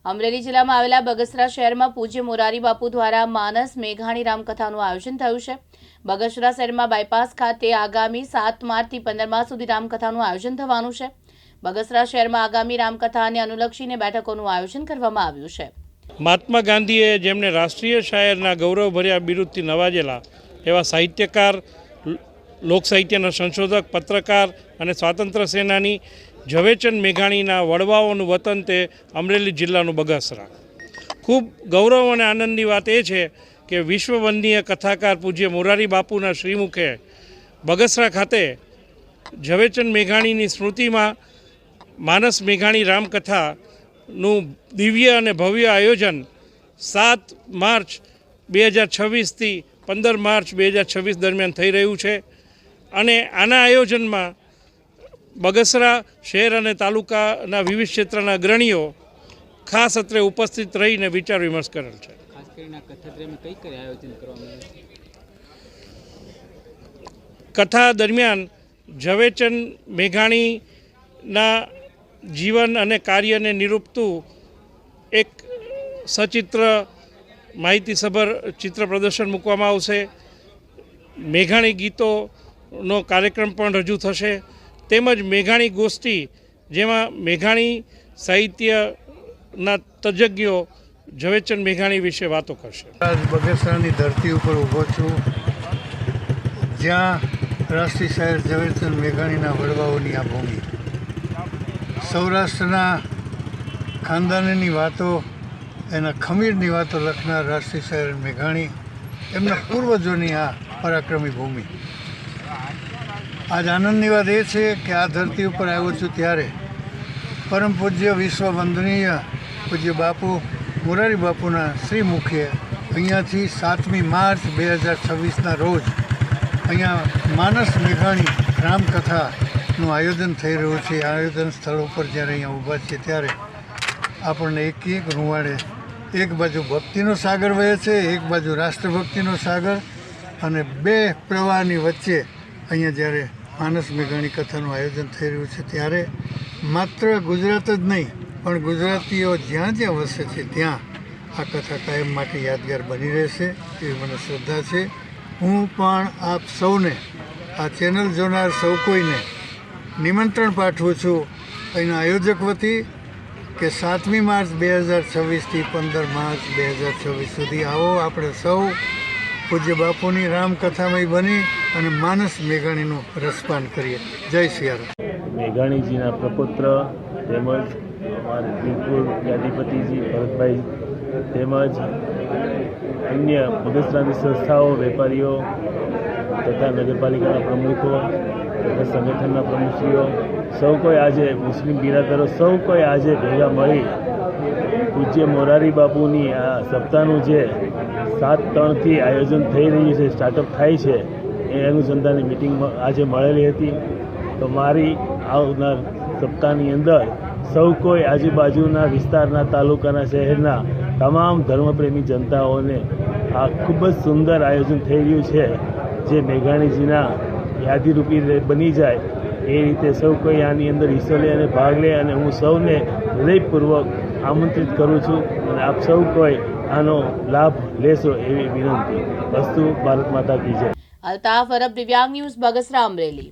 અમરેલી જિલ્લામાં આવેલા બગસરા શહેરમાં પૂજ્ય મોરારી બાપુ દ્વારા માનસ મેઘાણી રામકથાનું આયોજન થયું છે। બગસરા શહેરમાં બાયપાસ ખાતે આગામી 7 માર્ચથી 15 માર્ચ સુધી રામકથાનું આયોજન થવાનું છે। બગસરા શહેરમાં આગામી રામકથાને અનુલક્ષીને બેઠકોનું આયોજન કરવામાં આવ્યું છે। મહાત્મા ગાંધીએ જેમને રાષ્ટ્રીય શાયરના ગૌરવભર્યા બિરુદથી નવાજેલા એવા સાહિત્યકાર, લોક સાહિત્યના સંશોધક, પત્રકાર અને સ્વાતંત્ર્ય સેનાની ઝવેરચંદ મેઘાણીના વડવાઓનું વતન તે અમરેલી જિલ્લાનું બગસરા। ખૂબ ગૌરવ અને આનંદની વાત એ છે કે વિશ્વવંદનીય કથાકાર પૂજ્ય મોરારી બાપુના શ્રીમુખે બગસરા ખાતે ઝવેરચંદ મેઘાણીની સ્મૃતિમાં માનસ મેઘાણી રામકથાનું દિવ્ય અને ભવ્ય આયોજન 7 માર્ચ 2026થી 15 માર્ચ 2026 દરમિયાન થઈ રહ્યું છે અને આના આયોજનમાં બગસરા શહેર અને તાલુકાના વિવિધ ક્ષેત્રના અગ્રણીઓ ખાસ અત્રે ઉપસ્થિત રહીને વિચાર વિમર્શ કરેલ છે। ખાસ કરીને આયોજન કરવામાં આવ્યું છે? કથા દરમિયાન ઝવેરચંદ મેઘાણીના જીવન અને કાર્યને નિરૂપતું એક સચિત્ર માહિતીસભર ચિત્ર પ્રદર્શન મૂકવામાં આવશે। મેઘાણી ગીતોનો કાર્યક્રમ પણ રજૂ થશે તેમજ મેઘાણી ગોષ્ઠી જેમાં મેઘાણી સાહિત્યના તજજ્ઞો ઝવેરચંદ મેઘાણી વિશે વાતો કરશે। બગસરાની ધરતી ઉપર ઊભો છું, જ્યાં રાષ્ટ્રીય શાયર ઝવેરચંદ મેઘાણીના વડવાઓની આ ભૂમિ, સૌરાષ્ટ્રના ખાનદાનની વાતો, એના ખમીરની વાતો લખનાર રાષ્ટ્રીય શાયર મેઘાણી, એમના પૂર્વજોની આ પરાક્રમી ભૂમિ। આજ આનંદની વાત એ છે કે આ ધરતી ઉપર આવ્યો છું ત્યારે પરમ પૂજ્ય વિશ્વ વંદનીય પૂજ્ય બાપુ મોરારી બાપુના શ્રીમુખે અહીંયાથી 7મી માર્ચ 2026ના રોજ અહીંયા માનસ મેઘાણી રામકથાનું આયોજન થઈ રહ્યું છે। આયોજન સ્થળ ઉપર જ્યારે અહીંયા ઊભા છીએ ત્યારે આપણને એક રૂવાડે એક બાજુ ભક્તિનો સાગર વહે છે, એક બાજુ રાષ્ટ્રભક્તિનો સાગર, અને બે પ્રવાહની વચ્ચે અહીંયા જ્યારે માનસ મેઘાણી કથાનું આયોજન થઈ રહ્યું છે ત્યારે માત્ર ગુજરાત જ નહીં પણ ગુજરાતીઓ જ્યાં જ્યાં વસે છે ત્યાં આ કથા કાયમ માટે યાદગાર બની રહેશે એવી મને શ્રદ્ધા છે। હું પણ આપ સૌને, આ ચેનલ જોનાર સૌ કોઈને નિમંત્રણ પાઠવું છું અહીંના આયોજક વતી કે 7મી માર્ચ 2026થી 15 માર્ચ 2026 સુધી આવો, આપણે સૌ પૂજ્ય બાપુની રામકથામય બની અને માનસ મેઘાણીનું રસપાન કરીએ। જય સિયારામ। મેઘાણીજીના પ્રપુત્ર તેમજ અમારા વીરપુર ગાદીપતિજી ભરતભાઈ તેમજ અન્ય બગસરાની સંસ્થાઓ, વેપારીઓ તથા નગરપાલિકાના પ્રમુખો તથા સંગઠનના પ્રમુખશ્રીઓ સૌ કોઈ આજે, મુસ્લિમ બિરાદરો સૌ કોઈ આજે ભેગા મળી પૂજ્ય મોરારી બાપુની આ સપ્તાહનું જે 7-3થી આયોજન થઈ રહ્યું છે, સ્ટાર્ટઅપ થાય છે, એ અનુસંધાનની મિટિંગ આજે મળેલી હતી। તો મારી આવનાર સપ્તાહની અંદર સૌ કોઈ આજુબાજુના વિસ્તારના, તાલુકાના, શહેરના તમામ ધર્મપ્રેમી જનતાઓને આ ખૂબ જ સુંદર આયોજન થઈ રહ્યું છે જે મેઘાણીજીના યાદીરૂપી બની જાય એ રીતે સૌ કોઈ આની અંદર હિસ્સો લે અને ભાગ લે, અને હું સૌને હૃદયપૂર્વક આમંત્રિત કરું છું અને આપ સૌ કોઈ આનો લાભ લેશો એવી વિનંતી। વસ્તુ ભારત માતા કી જય। અલ્તાફ અરબ, દિવ્યાંગ ન્યૂઝ, બગસરા, અમરેલી।